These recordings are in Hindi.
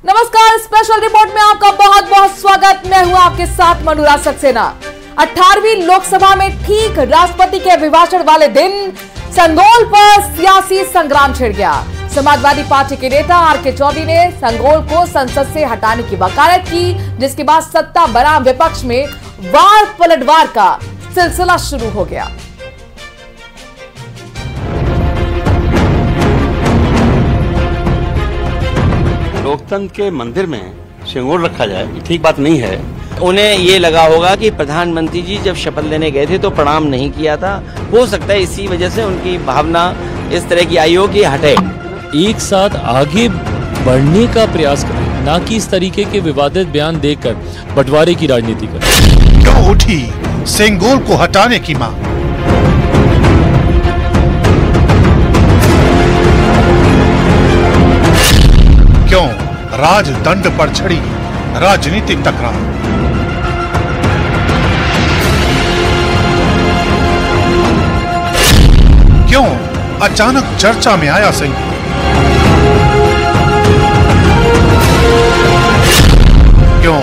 नमस्कार, स्पेशल रिपोर्ट में आपका बहुत बहुत स्वागत। मैं हूं आपके साथ मनोराज सक्सेना। 18वीं लोकसभा में ठीक राष्ट्रपति के अभिभाषण वाले दिन संगोल पर सियासी संग्राम छिड़ गया। समाजवादी पार्टी के नेता आर.के. चौधरी ने संगोल को संसद से हटाने की वकालत की, जिसके बाद सत्ता बनाम विपक्ष में वार पलटवार का सिलसिला शुरू हो गया। लोकतंत्र के मंदिर में सिंगोल रखा जाए, ये ठीक बात नहीं है। उन्हें ये लगा होगा कि प्रधानमंत्री जी जब शपथ लेने गए थे तो प्रणाम नहीं किया था, हो सकता है इसी वजह से उनकी भावना इस तरह की आई हो कि हटे। एक साथ आगे बढ़ने का प्रयास करें, ना कि इस तरीके के विवादित बयान देकर बंटवारे की राजनीति करें। क्यों उठी सेंगोल को हटाने की मांग? क्यों राजदंड पर छड़ी राजनीतिक टकराव? क्यों अचानक चर्चा में आया सेंगोल? क्यों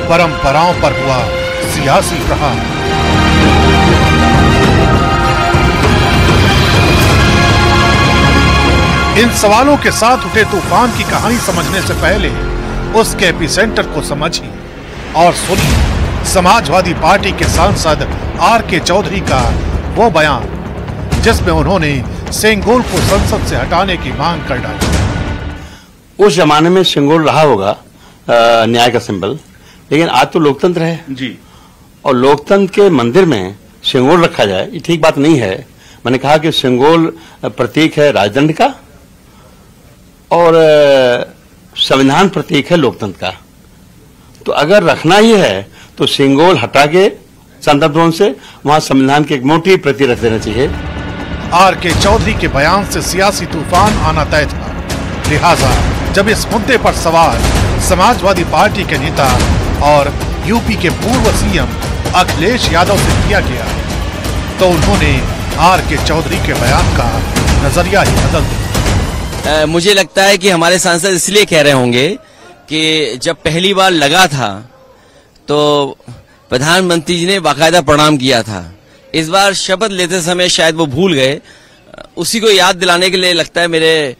परंपराओं पर हुआ सियासी प्रहार? इन सवालों के साथ उठे तूफान की कहानी समझने से पहले उसके एपिसेंटर को समझिए और सुनिए समाजवादी पार्टी के सांसद आर.के. चौधरी का वो बयान जिसमें उन्होंने सेंगोल को संसद से हटाने की मांग कर डाली। उस जमाने में सिंगोल रहा होगा न्याय का सिंबल, लेकिन आज तो लोकतंत्र है जी, और लोकतंत्र के मंदिर में सिंगोल रखा जाए, ये ठीक बात नहीं है। मैंने कहा कि सिंगोल प्रतीक है राजदंड का और संविधान प्रतीक है लोकतंत्र का। तो अगर रखना ही है तो सिंगोल हटा के संदर्भ भवन से वहां संविधान की एक मोटी प्रति रख देना चाहिए। आर.के. चौधरी के बयान से सियासी तूफान आना तय था, लिहाजा जब इस मुद्दे पर सवाल समाजवादी पार्टी के नेता और यूपी के पूर्व सीएम अखिलेश यादव से किया गया तो उन्होंने आर.के. चौधरी के बयान का नजरिया ही बदल दिया। मुझे लगता है कि हमारे सांसद इसलिए कह रहे होंगे कि जब पहली बार लगा था तो प्रधानमंत्री जी ने बाकायदा प्रणाम किया था। इस बार शपथ लेते समय शायद वो भूल गए, उसी को याद दिलाने के लिए लगता है मेरे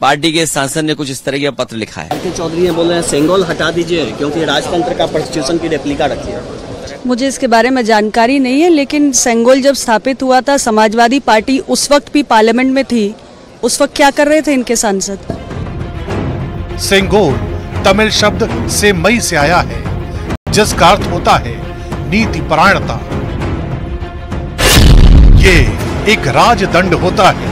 पार्टी के सांसद ने कुछ इस तरह का पत्र लिखा है। आर.के. चौधरी बोल रहे हैं सेंगोल हटा दीजिए क्योंकि राजतंत्र का प्रोस्टिट्यूशन की रेप्लिका रखी है। मुझे इसके बारे में जानकारी नहीं है, लेकिन सेंगोल जब स्थापित हुआ था समाजवादी पार्टी उस वक्त भी पार्लियामेंट में थी, उस वक्त क्या कर रहे थे इनके सांसद? सेंगोल तमिल शब्द से मई से आया है जिसका अर्थ होता है नीति परायणता। ये एक राजदंड होता है,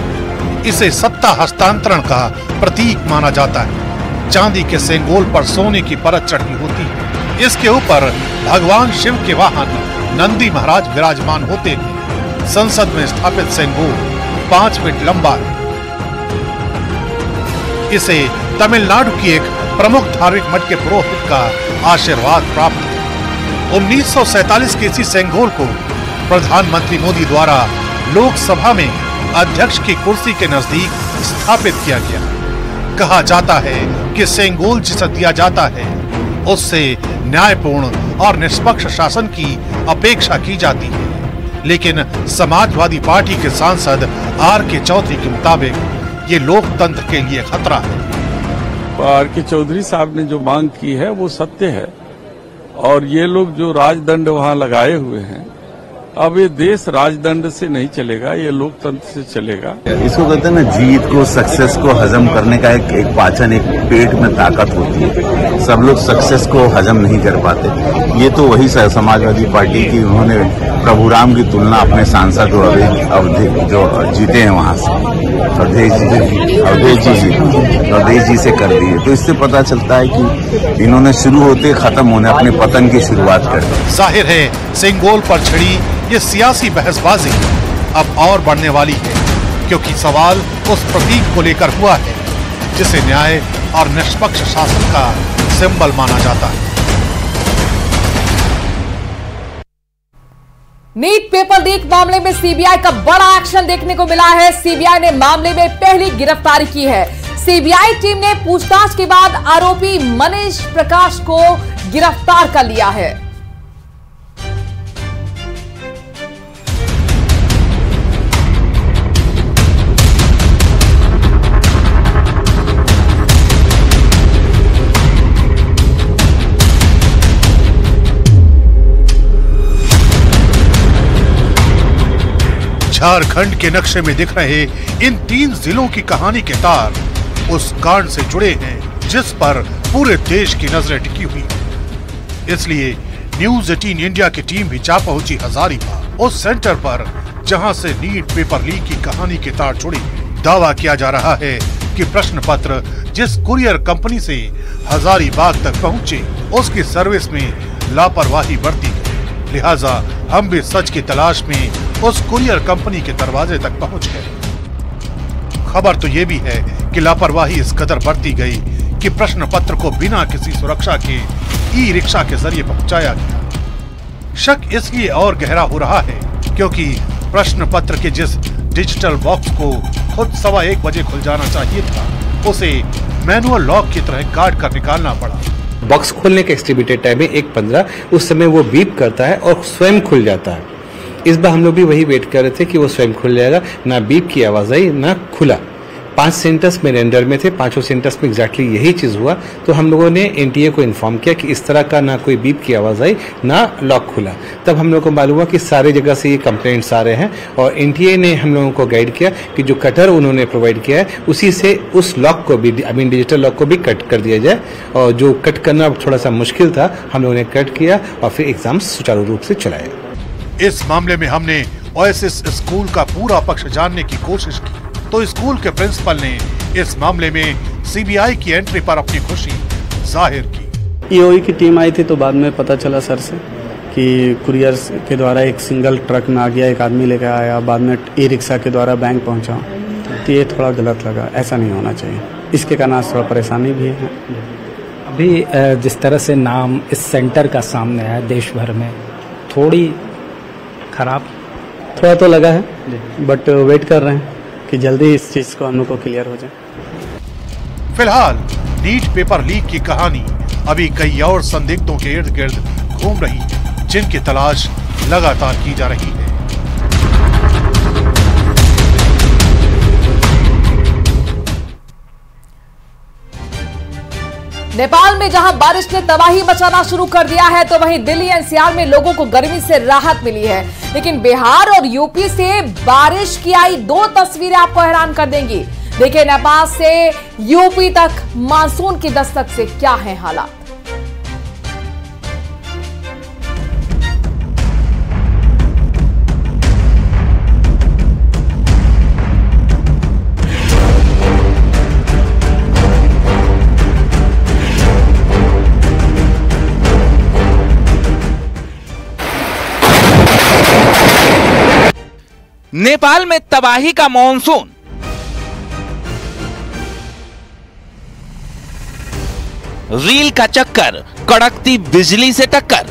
इसे सत्ता हस्तांतरण का प्रतीक माना जाता है। चांदी के सेंगोल पर सोने की परत चढ़ी होती है, इसके ऊपर भगवान शिव के वाहन नंदी महाराज विराजमान होते हैं। संसद में स्थापित सेंगोल 5 फीट लंबा है। इसे तमिलनाडु की एक प्रमुख धार्मिक मठ के पुरोहित का आशीर्वाद प्राप्त है। 1947 के इसी सेंगोल को प्रधानमंत्री मोदी द्वारा लोकसभा में अध्यक्ष की कुर्सी के नजदीक स्थापित किया गया। कहा जाता है कि सेंगोल जिसे दिया जाता है उससे न्यायपूर्ण और निष्पक्ष शासन की अपेक्षा की जाती है, लेकिन समाजवादी पार्टी के सांसद आर.के. चौधरी के मुताबिक ये लोकतंत्र के लिए खतरा है। आर.के. चौधरी साहब ने जो मांग की है वो सत्य है, और ये लोग जो राजदंड वहां लगाए हुए हैं, अब ये देश राजदंड से नहीं चलेगा, ये लोकतंत्र से चलेगा। इसको कहते हैं ना, जीत को सक्सेस को हजम करने का एक पाचन, एक पेट में ताकत होती है। सब लोग सक्सेस को हजम नहीं कर पाते। ये तो वही समाजवादी पार्टी की, उन्होंने प्रभु राम की तुलना अपने सांसद जो जीते हैं वहां से अवधेश जी से कर दी है। तो इससे पता चलता है कि इन्होंने शुरू होते खत्म होने अपने पतन की शुरुआत कर दी। जाहिर है सेंगोल पर छिड़ी ये सियासी बहसबाजी अब और बढ़ने वाली है, क्योंकि सवाल उस प्रतीक को लेकर हुआ है जिसे न्याय और निष्पक्ष शासन का सिंबल माना जाता है। नीट पेपर लीक मामले में सीबीआई का बड़ा एक्शन देखने को मिला है। सीबीआई ने मामले में पहली गिरफ्तारी की है। सीबीआई टीम ने पूछताछ के बाद आरोपी मनीष प्रकाश को गिरफ्तार कर लिया है। झारखंड के नक्शे में दिख रहे इन 3 जिलों की कहानी के तार उस कांड से जुड़े हैं जिस पर पूरे देश की नजरें टिकी हुई। इसलिए न्यूज 18 इंडिया की टीम भी जा पहुंची हजारीबाग, उस सेंटर पर जहां से नीट पेपर लीक की कहानी के तार जुड़े। दावा किया जा रहा है कि प्रश्न पत्र जिस कुरियर कंपनी से हजारीबाग तक पहुंचे उसकी सर्विस में लापरवाही बरती गई, लिहाजा हम भी सच की तलाश में उस कुरियर कंपनी के दरवाजे तक पहुंच गए। खबर तो ये भी है कि लापरवाही इस कदर बरती गई कि प्रश्न पत्र को बिना किसी सुरक्षा के ई रिक्शा के जरिए पहुंचाया गया। शक इसलिए और गहरा हो रहा है क्योंकि प्रश्न पत्र के जिस डिजिटल बॉक्स को खुद 1:15 बजे खुल जाना चाहिए था, उसे मैनुअल लॉक की तरह काट कर निकालना पड़ा। बॉक्स खोलने का एस्टिमेटेड टाइम है 1:15, उस समय वो बीप करता है और स्वयं खुल जाता है। इस बार हम लोग भी वही वेट कर रहे थे कि वो स्वयं खुल जाएगा, ना बीप की आवाज आई ना खुला। 5 सेंटर्स में रेंडर में थे, 5 सेंटर्स में एग्जैक्टली यही चीज हुआ। तो हम लोगों ने एनटीए को इन्फॉर्म किया कि इस तरह का ना कोई बीप की आवाज आई ना लॉक खुला। तब हम लोग को मालूम हुआ कि सारे जगह से ये कंप्लेंट्स आ रहे हैं और एनटीए ने हम लोगों को गाइड किया कि जो कटर उन्होंने प्रोवाइड किया है उसी से उस लॉक को भी डिजिटल लॉक को भी कट कर दिया जाए। और जो कट करना थोड़ा सा मुश्किल था, हम लोगों ने कट किया और फिर एग्जाम सुचारू रूप से चलाए। इस मामले में हमने ओएसिस स्कूल का पूरा पक्ष जानने की कोशिश की तो स्कूल के प्रिंसिपल ने इस मामले में सीबीआई की एंट्री पर अपनी खुशी जाहिर की। ईओई की टीम आई थी तो बाद में पता चला सर से कि कुरियर के द्वारा एक सिंगल ट्रक में आ गया, एक आदमी लेकर आया, बाद में ई रिक्शा के द्वारा बैंक पहुंचा। तो ये थोड़ा गलत लगा, ऐसा नहीं होना चाहिए। इसके कारण थोड़ा परेशानी भी है। अभी जिस तरह से नाम इस सेंटर का सामने है देश भर में, थोड़ी खराब थोड़ा तो लगा है, बट वेट कर रहे हैं कि जल्दी इस चीज को हम लोग को क्लियर हो जाए। फिलहाल नीट पेपर लीक की कहानी अभी कई और संदिग्धों के इर्द गिर्द घूम रही है जिनकी तलाश लगातार की जा रही है। नेपाल में जहां बारिश ने तबाही मचाना शुरू कर दिया है तो वहीं दिल्ली एनसीआर में लोगों को गर्मी से राहत मिली है। लेकिन बिहार और यूपी से बारिश की आई 2 तस्वीरें आपको हैरान कर देंगी। देखिए नेपाल से यूपी तक मानसून की दस्तक से क्या है हालात। नेपाल में तबाही का मॉनसून। रील का चक्कर, कड़कती बिजली से टक्कर।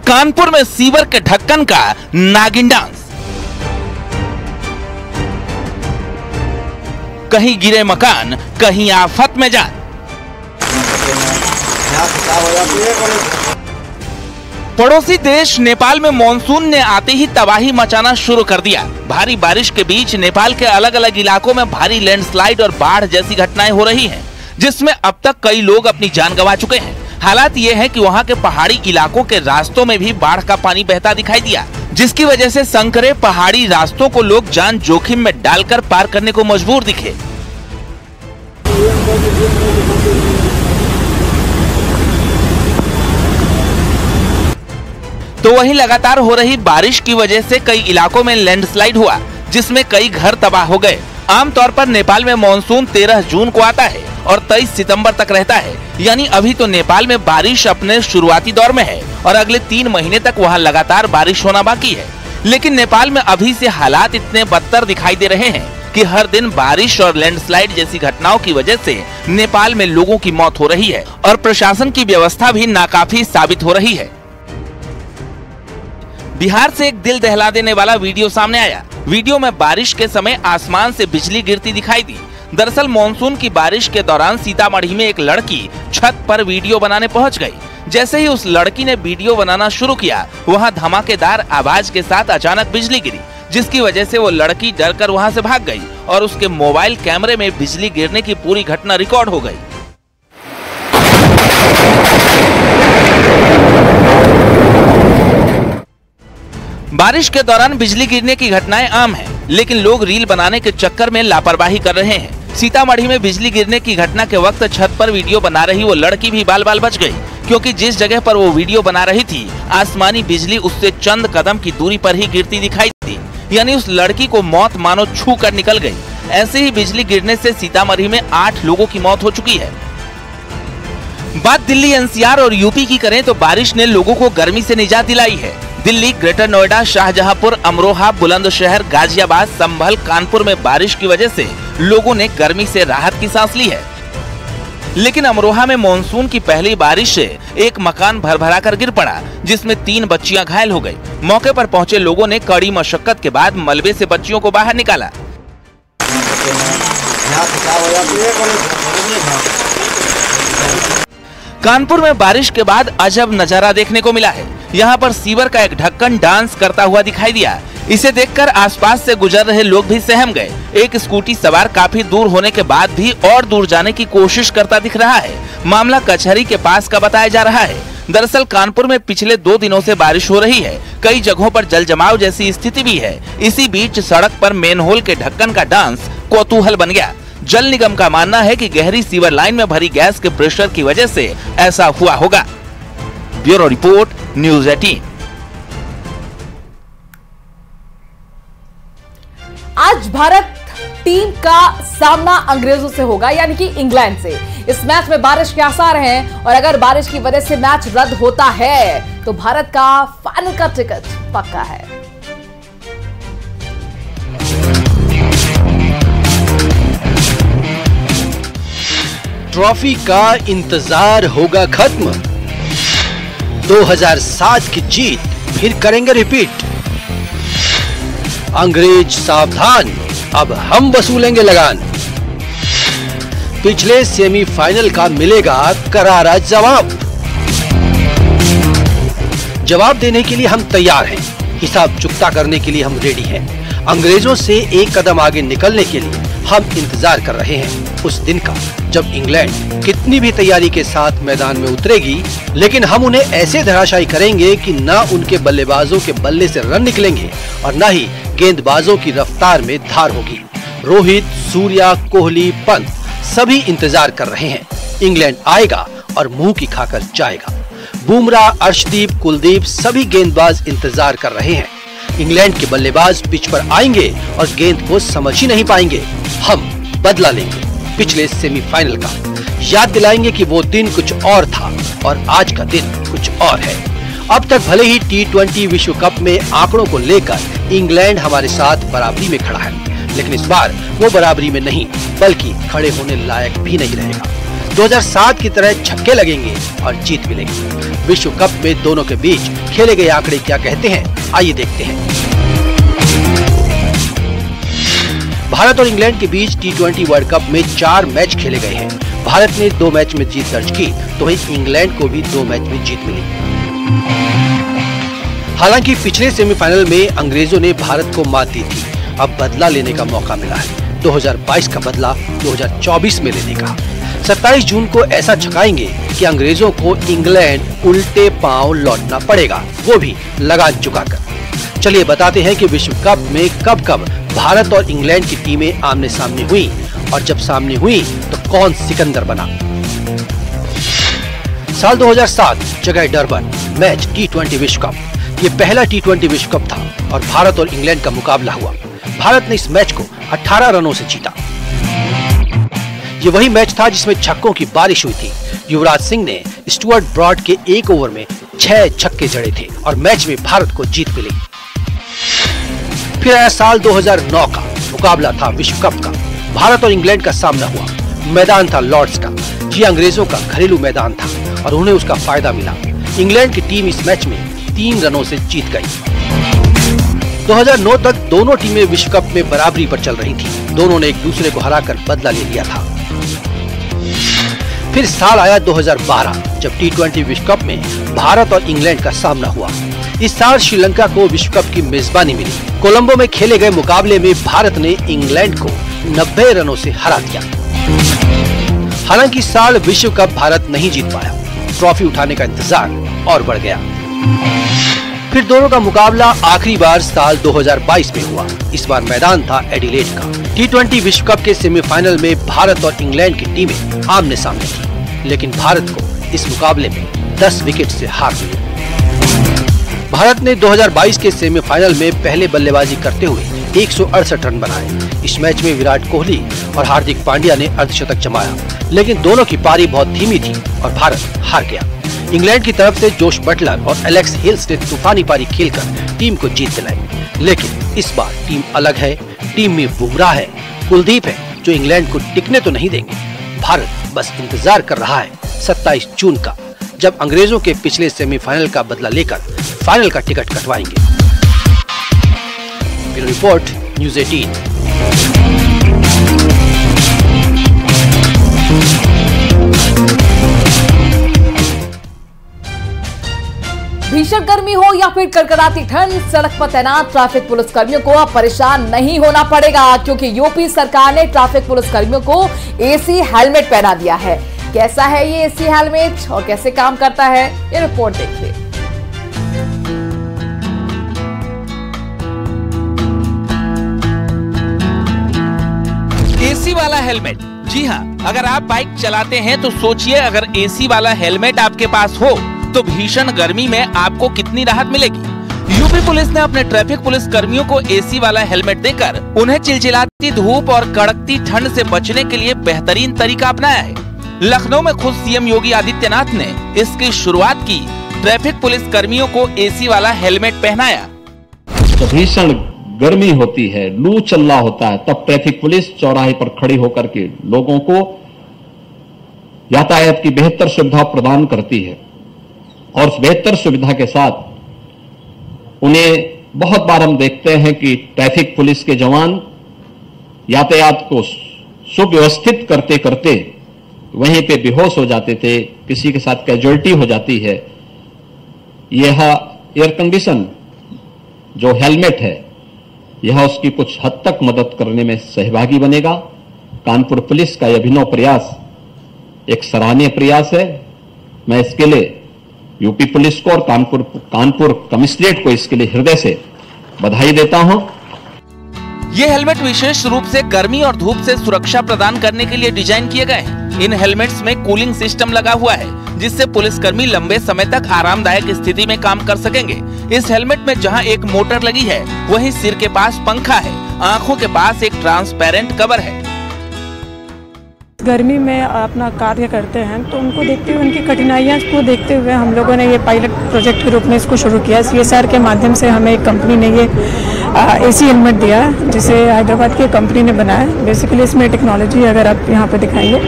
कानपुर में सीवर के ढक्कन का नागिन डांस। कहीं गिरे मकान, कहीं आफत में जान। पड़ोसी देश नेपाल में मॉनसून ने आते ही तबाही मचाना शुरू कर दिया। भारी बारिश के बीच नेपाल के अलग अलग इलाकों में भारी लैंडस्लाइड और बाढ़ जैसी घटनाएं हो रही हैं, जिसमें अब तक कई लोग अपनी जान गंवा चुके हैं। हालात ये है कि वहां के पहाड़ी इलाकों के रास्तों में भी बाढ़ का पानी बहता दिखाई दिया, जिसकी वजह से संकरे पहाड़ी रास्तों को लोग जान जोखिम में डालकर पार करने को मजबूर दिखे। तो वहीं लगातार हो रही बारिश की वजह से कई इलाकों में लैंडस्लाइड हुआ, जिसमें कई घर तबाह हो गए। आमतौर पर नेपाल में मॉनसून 13 जून को आता है और 23 सितंबर तक रहता है, यानी अभी तो नेपाल में बारिश अपने शुरुआती दौर में है और अगले 3 महीने तक वहां लगातार बारिश होना बाकी है। लेकिन नेपाल में अभी से हालात इतने बदतर दिखाई दे रहे हैं कि हर दिन बारिश और लैंडस्लाइड जैसी घटनाओं की वजह से नेपाल में लोगों की मौत हो रही है और प्रशासन की व्यवस्था भी नाकाफी साबित हो रही है। बिहार से एक दिल दहला देने वाला वीडियो सामने आया, वीडियो में बारिश के समय आसमान से बिजली गिरती दिखाई दी। दरअसल मानसून की बारिश के दौरान सीतामढ़ी में एक लड़की छत पर वीडियो बनाने पहुंच गई। जैसे ही उस लड़की ने वीडियो बनाना शुरू किया, वहां धमाकेदार आवाज के साथ अचानक बिजली गिरी, जिसकी वजह से वो लड़की डरकर वहां से भाग गई और उसके मोबाइल कैमरे में बिजली गिरने की पूरी घटना रिकॉर्ड हो गई। बारिश के दौरान बिजली गिरने की घटनाएं आम हैं, लेकिन लोग रील बनाने के चक्कर में लापरवाही कर रहे हैं। सीतामढ़ी में बिजली गिरने की घटना के वक्त छत पर वीडियो बना रही वो लड़की भी बाल बाल बच गई, क्योंकि जिस जगह पर वो वीडियो बना रही थी आसमानी बिजली उससे चंद कदम की दूरी पर ही गिरती दिखाई दी। यानी उस लड़की को मौत मानो छू कर निकल गई। ऐसे ही बिजली गिरने से सीतामढ़ी में 8 लोगों की मौत हो चुकी है। बात दिल्ली, एनसीआर और यूपी की करें तो बारिश ने लोगों को गर्मी से निजात दिलाई है। दिल्ली, ग्रेटर नोएडा, शाहजहांपुर, अमरोहा, बुलंदशहर, गाजियाबाद, संभल, कानपुर में बारिश की वजह से लोगों ने गर्मी से राहत की सांस ली है। लेकिन अमरोहा में मानसून की पहली बारिश से एक मकान भरभरा कर गिर पड़ा, जिसमें 3 बच्चियां घायल हो गई। मौके पर पहुंचे लोगों ने कड़ी मशक्कत के बाद मलबे से बच्चियों को बाहर निकाला। कानपुर में बारिश के बाद अजब नजारा देखने को मिला है। यहाँ पर सीवर का एक ढक्कन डांस करता हुआ दिखाई दिया। इसे देखकर आसपास से गुजर रहे लोग भी सहम गए। एक स्कूटी सवार काफी दूर होने के बाद भी और दूर जाने की कोशिश करता दिख रहा है। मामला कचहरी के पास का बताया जा रहा है। दरअसल कानपुर में पिछले 2 दिनों से बारिश हो रही है। कई जगहों पर जल जमाव जैसी स्थिति भी है। इसी बीच सड़क पर मेनहोल के ढक्कन का डांस कौतूहल बन गया। जल निगम का मानना है कि गहरी सीवर लाइन में भरी गैस के प्रेशर की वजह से ऐसा हुआ होगा। Bureau report, news 18। आज भारत टीम का सामना अंग्रेजों से होगा, यानी कि इंग्लैंड से। इस मैच में बारिश के आसार हैं और अगर बारिश की वजह से मैच रद्द होता है तो भारत का फाइनल का टिकट पक्का है। ट्रॉफी का इंतजार होगा खत्म। 2007 की जीत फिर करेंगे रिपीट। अंग्रेज सावधान, अब हम वसूलेंगे लगान। पिछले सेमीफाइनल का मिलेगा करारा जवाब। जवाब देने के लिए हम तैयार हैं, हिसाब चुकता करने के लिए हम रेडी हैं। अंग्रेजों से एक कदम आगे निकलने के लिए हम इंतजार कर रहे हैं उस दिन का जब इंग्लैंड कितनी भी तैयारी के साथ मैदान में उतरेगी, लेकिन हम उन्हें ऐसे धराशायी करेंगे कि ना उनके बल्लेबाजों के बल्ले से रन निकलेंगे और ना ही गेंदबाजों की रफ्तार में धार होगी। रोहित, सूर्या, कोहली, पंत सभी इंतजार कर रहे हैं। इंग्लैंड आएगा और मुंह की खाकर जाएगा। बुमराह, अर्शदीप, कुलदीप सभी गेंदबाज इंतजार कर रहे हैं। इंग्लैंड के बल्लेबाज पिच पर आएंगे और गेंद को समझ ही नहीं पाएंगे। हम बदला लेंगे पिछले सेमीफाइनल का, याद दिलाएंगे कि वो दिन कुछ और था और आज का दिन कुछ और है। अब तक भले ही T20 विश्व कप में आंकड़ों को लेकर इंग्लैंड हमारे साथ बराबरी में खड़ा है, लेकिन इस बार वो बराबरी में नहीं बल्कि खड़े होने लायक भी नहीं रहेगा। 2007 की तरह छक्के लगेंगे और जीत मिलेगी। विश्व कप में दोनों के बीच खेले गए आंकड़े क्या कहते हैं, आइए देखते हैं। भारत और इंग्लैंड के बीच T20 वर्ल्ड कप में 4 मैच खेले गए हैं। भारत ने 2 मैच में जीत दर्ज की तो वहीं इंग्लैंड को भी 2 मैच में जीत मिली। हालांकि पिछले सेमीफाइनल में अंग्रेजों ने भारत को मात दी थी। अब बदला लेने का मौका मिला है। 2022 का बदला 2024 में लेने का। 27 जून को ऐसा छकाएंगे कि अंग्रेजों को इंग्लैंड उल्टे पांव लौटना पड़ेगा, वो भी लगान चुकाकर। चलिए बताते हैं कि विश्व कप में कब कब भारत और इंग्लैंड की टीमें आमने सामने हुई और जब सामने हुई तो कौन सिकंदर बना। साल 2007 जगह डरबन, मैच T20 विश्व कप। ये पहला T20 विश्व कप था और भारत और इंग्लैंड का मुकाबला हुआ। भारत ने इस मैच को 18 रनों से जीता। ये वही मैच था जिसमें छक्कों की बारिश हुई थी। युवराज सिंह ने स्टुअर्ट ब्रॉड के 1 ओवर में 6 छक्के जड़े थे और मैच में भारत को जीत मिली। फिर आया साल 2009 का, मुकाबला था विश्व कप का। भारत और इंग्लैंड का सामना हुआ। मैदान था लॉर्ड्स का। ये अंग्रेजों का घरेलू मैदान था और उन्हें उसका फायदा मिला। इंग्लैंड की टीम इस मैच में 3 रनों से जीत गई। 2009 तक दोनों टीमें विश्व कप में बराबरी पर चल रही थी। दोनों ने एक दूसरे को हराकर बदला ले लिया था। फिर साल आया 2012 जब T20 विश्व कप में भारत और इंग्लैंड का सामना हुआ। इस साल श्रीलंका को विश्व कप की मेजबानी मिली। कोलंबो में खेले गए मुकाबले में भारत ने इंग्लैंड को 90 रनों से हरा दिया। हालांकि इस साल विश्व कप भारत नहीं जीत पाया। ट्रॉफी उठाने का इंतजार और बढ़ गया। फिर दोनों का मुकाबला आखिरी बार साल 2022 में हुआ। इस बार मैदान था एडिलेड का। T20 विश्व कप के सेमीफाइनल में भारत और इंग्लैंड की टीमें आमने सामने थी, लेकिन भारत को इस मुकाबले में 10 विकेट से हार मिली। भारत ने 2022 के सेमीफाइनल में पहले बल्लेबाजी करते हुए 168 रन बनाए। इस मैच में विराट कोहली और हार्दिक पांड्या ने अर्धशतक जमाया, लेकिन दोनों की पारी बहुत धीमी थी और भारत हार गया। इंग्लैंड की तरफ से जोश बटलर और एलेक्स हिल्स ने तूफानी पारी खेलकर टीम को जीत दिलाई। लेकिन इस बार टीम अलग है। टीम में बुमराह है, कुलदीप है, जो इंग्लैंड को टिकने तो नहीं देंगे। भारत बस इंतजार कर रहा है 27 जून का, जब अंग्रेजों के पिछले सेमीफाइनल का बदला लेकर फाइनल का टिकट कटवाएंगे। Bureau report, news 18। भीषण गर्मी हो या फिर कड़कड़ाती ठंड, सड़क पर तैनात ट्रैफिक पुलिस कर्मियों को अब परेशान नहीं होना पड़ेगा, क्योंकि यूपी सरकार ने ट्रैफिक पुलिस कर्मियों को एसी हेलमेट पहना दिया है। कैसा है ये एसी हेलमेट और कैसे काम करता है, ये रिपोर्ट देखिए। एसी वाला हेलमेट। जी हाँ, अगर आप बाइक चलाते हैं तो सोचिए, अगर एसी वाला हेलमेट आपके पास हो तो भीषण गर्मी में आपको कितनी राहत मिलेगी। यूपी पुलिस ने अपने ट्रैफिक पुलिस कर्मियों को एसी वाला हेलमेट देकर उन्हें चिलचिलाती धूप और कड़कती ठंड से बचने के लिए बेहतरीन तरीका अपनाया है। लखनऊ में खुद सीएम योगी आदित्यनाथ ने इसकी शुरुआत की। ट्रैफिक पुलिस कर्मियों को एसी वाला हेलमेट पहनाया। तो भीषण गर्मी होती है, लू चल रहा होता है, तब ट्रैफिक पुलिस चौराहे पर खड़ी होकर के लोगों को यातायात की बेहतर सुविधा प्रदान करती है। और उस बेहतर सुविधा के साथ उन्हें बहुत बार हम देखते हैं कि ट्रैफिक पुलिस के जवान यातायात को सुव्यवस्थित करते करते वहीं पे बेहोश हो जाते थे, किसी के साथ कैजुअल्टी हो जाती है। यह एयर कंडीशन जो हेलमेट है, यह उसकी कुछ हद तक मदद करने में सहभागी बनेगा। कानपुर पुलिस का यह अभिनव प्रयास एक सराहनीय प्रयास है। मैं इसके लिए यूपी पुलिस को और कानपुर कमिश्नरेट को इसके लिए हृदय से बधाई देता हूं। ये हेलमेट विशेष रूप से गर्मी और धूप से सुरक्षा प्रदान करने के लिए डिजाइन किए गए हैं। इन हेलमेट्स में कूलिंग सिस्टम लगा हुआ है, जिससे पुलिसकर्मी लंबे समय तक आरामदायक स्थिति में काम कर सकेंगे। इस हेलमेट में जहां एक मोटर लगी है, वहीं सिर के पास पंखा है, आंखों के पास एक ट्रांसपेरेंट कवर है। गर्मी में अपना कार्य करते हैं तो उनको देखते हुए, उनकी कठिनाइयों को देखते हुए हम लोगों ने ये पायलट प्रोजेक्ट के रूप में इसको शुरू किया। CSR के माध्यम से हमें एक कंपनी ने ये एसी हेलमेट दिया है, जिसे हैदराबाद की कंपनी ने बनाया है। बेसिकली इसमें टेक्नोलॉजी अगर आप यहाँ पे दिखाएंगे,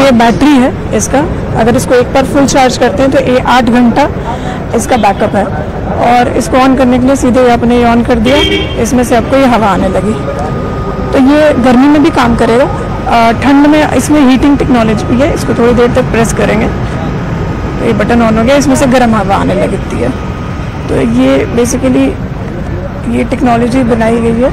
ये बैटरी है इसका। अगर इसको एक बार फुल चार्ज करते हैं तो 8 घंटा इसका बैकअप है। और इसको ऑन करने के लिए सीधे आपने ये ऑन कर दिया, इसमें से आपको ये हवा आने लगी, तो ये गर्मी में भी काम करेगा। ठंड में इसमें हीटिंग टेक्नोलॉजी भी है। इसको थोड़ी देर तक प्रेस करेंगे तो ये बटन ऑन हो गया, इसमें से गर्म हवा आने लगती है। तो ये बेसिकली ये टेक्नोलॉजी बनाई गई है।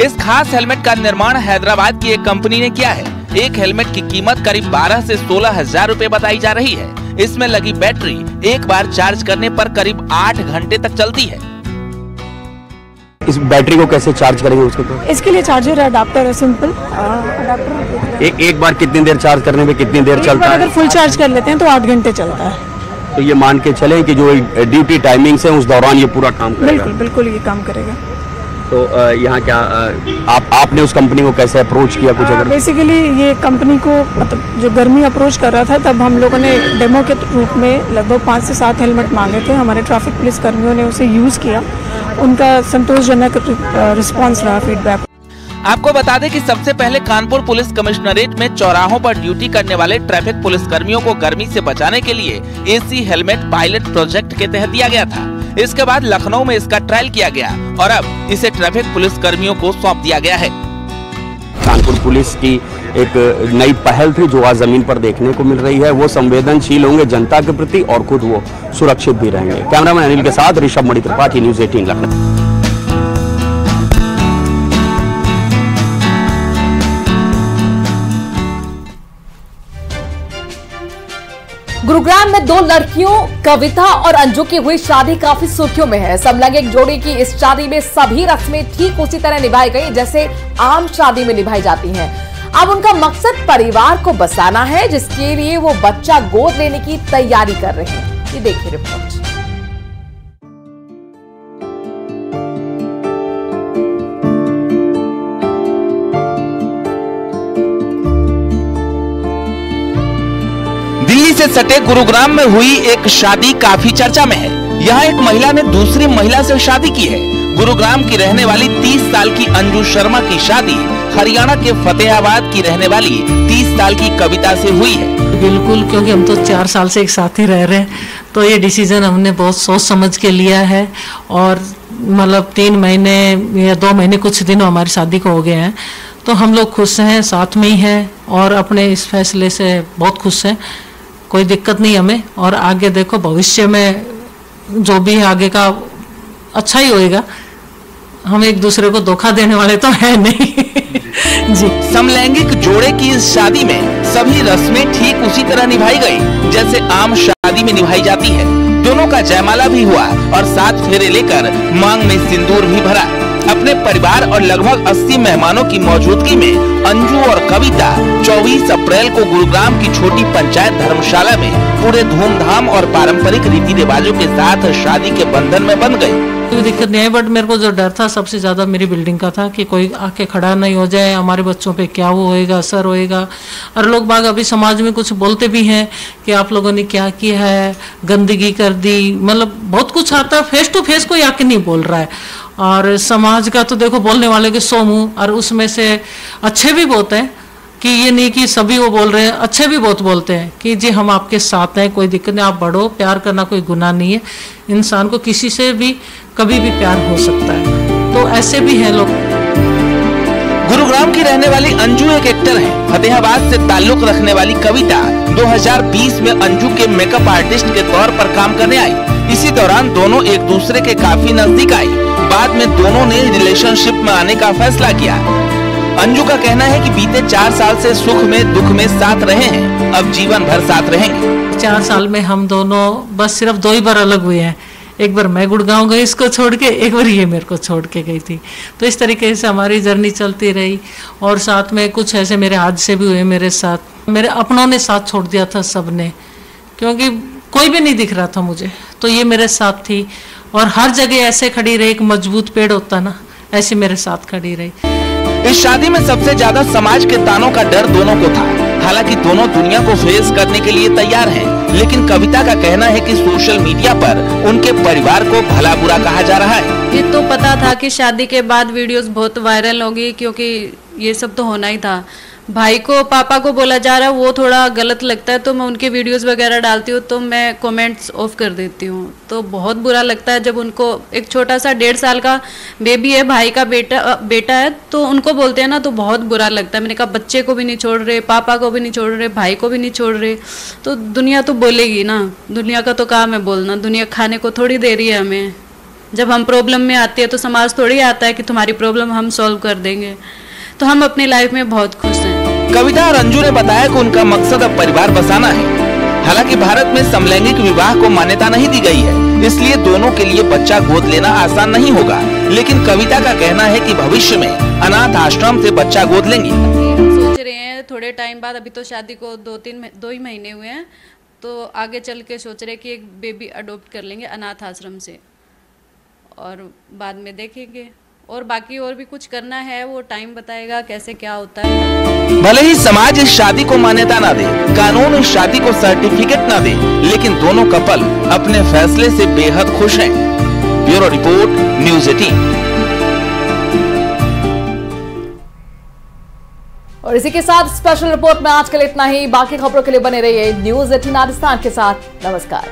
इस खास हेलमेट का निर्माण हैदराबाद की एक कंपनी ने किया है। एक हेलमेट की कीमत करीब 12 से 16 हजार रूपए बताई जा रही है। इसमें लगी बैटरी एक बार चार्ज करने पर करीब 8 घंटे तक चलती है। इस बैटरी को कैसे चार्ज करेंगे उसको? तो इसके लिए चार्जर अडाप्टर है, सिंपल अडाप्टर। एक बार कितनी देर चार्ज करने में कितनी देर चलता है? अगर फुल चार्ज कर लेते हैं तो 8 घंटे चलता है। तो ये मान के चलें कि जो ड्यूटी टाइमिंग है उस दौरान ये पूरा काम करेगा? बिल्कुल बिल्कुल ये काम करेगा। तो यहाँ क्या आपने उस कंपनी को कैसे अप्रोच किया कुछ? अगर बेसिकली ये कंपनी को मतलब जो गर्मी अप्रोच कर रहा था, तब हम लोगों ने डेमो के रूप में लगभग 5 से 7 हेलमेट मांगे थे। हमारे ट्रैफिक पुलिस कर्मियों ने उसे यूज किया, उनका संतोषजनक रिस्पॉन्स रहा, फीडबैक। आपको बता दें कि सबसे पहले कानपुर पुलिस कमिश्नरेट में चौराहों पर ड्यूटी करने वाले ट्रैफिक पुलिस कर्मियों को गर्मी से बचाने के लिए एसी हेलमेट पायलट प्रोजेक्ट के तहत दिया गया था। इसके बाद लखनऊ में इसका ट्रायल किया गया और अब इसे ट्रैफिक पुलिस कर्मियों को सौंप दिया गया है। कानपुर पुलिस की एक नई पहल थी जो आज जमीन पर देखने को मिल रही है। वो संवेदनशील होंगे जनता के प्रति और खुद वो सुरक्षित भी रहेंगे। कैमरामैन अनिल के साथ ऋषभ मणि त्रिपाठी, न्यूज़ 18 लखनऊ। गुरुग्राम में 2 लड़कियों कविता और अंजू की हुई शादी काफी सुर्खियों में है। समलैंगिक जोड़ी की इस शादी में सभी रस्में ठीक उसी तरह निभाई गई जैसे आम शादी में निभाई जाती हैं। अब उनका मकसद परिवार को बसाना है, जिसके लिए वो बच्चा गोद लेने की तैयारी कर रहे हैं। ये देखिए रिपोर्ट। दिल्ली से सटे गुरुग्राम में हुई एक शादी काफी चर्चा में है। यहाँ एक महिला ने दूसरी महिला से शादी की है। गुरुग्राम की रहने वाली 30 साल की अंजू शर्मा की शादी हरियाणा के फतेहाबाद की रहने वाली 30 साल की कविता से हुई है। बिल्कुल, क्योंकि हम तो 4 साल से एक साथ ही रह रहे हैं, तो ये डिसीजन हमने बहुत सोच समझ के लिया है। और मतलब 3 महीने या 2 महीने कुछ दिन हमारी शादी को हो गए हैं, तो हम लोग खुश हैं, साथ में ही हैं और अपने इस फैसले से बहुत खुश हैं। कोई दिक्कत नहीं हमें, और आगे देखो भविष्य में जो भी आगे का अच्छा ही होएगा। हम एक दूसरे को धोखा देने वाले तो है नहीं। जी। समलैंगिक जोड़े की इस शादी में सभी रस्में ठीक उसी तरह निभाई गई जैसे आम शादी में निभाई जाती है। दोनों का जयमाला भी हुआ और 7 फेरे लेकर मांग में सिंदूर भी भरा। अपने परिवार और लगभग 80 मेहमानों की मौजूदगी में अंजू और कविता 24 अप्रैल को गुरुग्राम की छोटी पंचायत धर्मशाला में पूरे धूमधाम और पारंपरिक रीति रिवाजों के साथ शादी के बंधन में बंध गए। कोई दिक्कत नहीं है, बट मेरे को जो डर था सबसे ज्यादा मेरी बिल्डिंग का था कि कोई आके खड़ा नहीं हो जाए, हमारे बच्चों पे क्या वो होएगा, असर होएगा। और लोग बाग अभी समाज में कुछ बोलते भी हैं कि आप लोगों ने क्या किया है, गंदगी कर दी, मतलब बहुत कुछ आता है। फेस टू फेस कोई आके नहीं बोल रहा है। और समाज का तो देखो बोलने वाले के 100 मुंह, और उसमें से अच्छे भी बहुत हैं कि ये नहीं कि सभी वो बोल रहे हैं, अच्छे भी बहुत बोलते हैं कि जी हम आपके साथ हैं, कोई दिक्कत नहीं, आप बढ़ो, प्यार करना कोई गुनाह नहीं है। इंसान को किसी से भी कभी भी प्यार हो सकता है, तो ऐसे भी हैं लोग। गुरुग्राम की रहने वाली अंजू एक एक्टर है। फतेहाबाद से ताल्लुक रखने वाली कविता 2020 में अंजू के मेकअप आर्टिस्ट के तौर पर काम करने आई। इसी दौरान दोनों एक दूसरे के काफी नजदीक आई। बाद में दोनों ने रिलेशनशिप में आने का फैसला किया। अंजू का कहना है कि बीते 4 साल से सुख में दुख में साथ रहे हैं, अब जीवन भर साथ रहेंगे। 4 साल में हम दोनों बस सिर्फ 2 ही बार अलग हुए हैं। एक बार मैं गुड़गांव गई इसको छोड़ के, एक बार ये मेरे को छोड़ के गई थी। तो इस तरीके से हमारी जर्नी चलती रही। और साथ में कुछ ऐसे मेरे हादसे भी हुए मेरे साथ। मेरे अपनों ने साथ छोड़ दिया था सबने, क्योंकि कोई भी नहीं दिख रहा था मुझे, तो ये मेरे साथ थी। और हर जगह ऐसे खड़ी रही, एक मजबूत पेड़ होता ना, ऐसे मेरे साथ खड़ी रही। इस शादी में सबसे ज्यादा समाज के तानों का डर दोनों को था। हालांकि दोनों दुनिया को फेस करने के लिए तैयार हैं, लेकिन कविता का कहना है कि सोशल मीडिया पर उनके परिवार को भला बुरा कहा जा रहा है। ये तो पता था कि शादी के बाद वीडियोस बहुत वायरल होगी, क्योंकि ये सब तो होना ही था। भाई को, पापा को बोला जा रहा है, वो थोड़ा गलत लगता है, तो मैं उनके वीडियोस वगैरह डालती हूँ तो मैं कमेंट्स ऑफ कर देती हूँ। तो बहुत बुरा लगता है जब उनको, एक छोटा सा 1.5 साल का बेबी है, भाई का बेटा है, तो उनको बोलते हैं ना, तो बहुत बुरा लगता है। मैंने कहा बच्चे को भी नहीं छोड़ रहे, पापा को भी नहीं छोड़ रहे, भाई को भी नहीं छोड़ रहे, तो दुनिया तो बोलेगी ना। दुनिया का तो काम है बोलना, दुनिया खाने को थोड़ी दे रही है हमें। जब हम प्रॉब्लम में आती है तो समाज थोड़ी आता है कि तुम्हारी प्रॉब्लम हम सॉल्व कर देंगे। तो हम अपनी लाइफ में बहुत खुश हैं। कविता और अंजू ने बताया कि उनका मकसद अब परिवार बसाना है। हालांकि भारत में समलैंगिक विवाह को मान्यता नहीं दी गई है, इसलिए दोनों के लिए बच्चा गोद लेना आसान नहीं होगा। लेकिन कविता का कहना है कि भविष्य में अनाथ आश्रम से बच्चा गोद लेंगी। सोच रहे हैं थोड़े टाइम बाद, अभी तो शादी को 2 ही महीने हुए हैं, तो आगे चल के सोच रहे हैं कि एक बेबी अडॉप्ट कर लेंगे अनाथ आश्रम से, और बाद में देखेंगे। और बाकी और भी कुछ करना है, वो टाइम बताएगा कैसे क्या होता है। भले ही समाज इस शादी को मान्यता ना दे, कानून इस शादी को सर्टिफिकेट ना दे, लेकिन दोनों कपल अपने फैसले से बेहद खुश हैं। Bureau report, news 18। और इसी के साथ स्पेशल रिपोर्ट में आज के लिए इतना ही। बाकी खबरों के लिए बने रहिए न्यूज़ 18 राजस्थान के साथ। नमस्कार।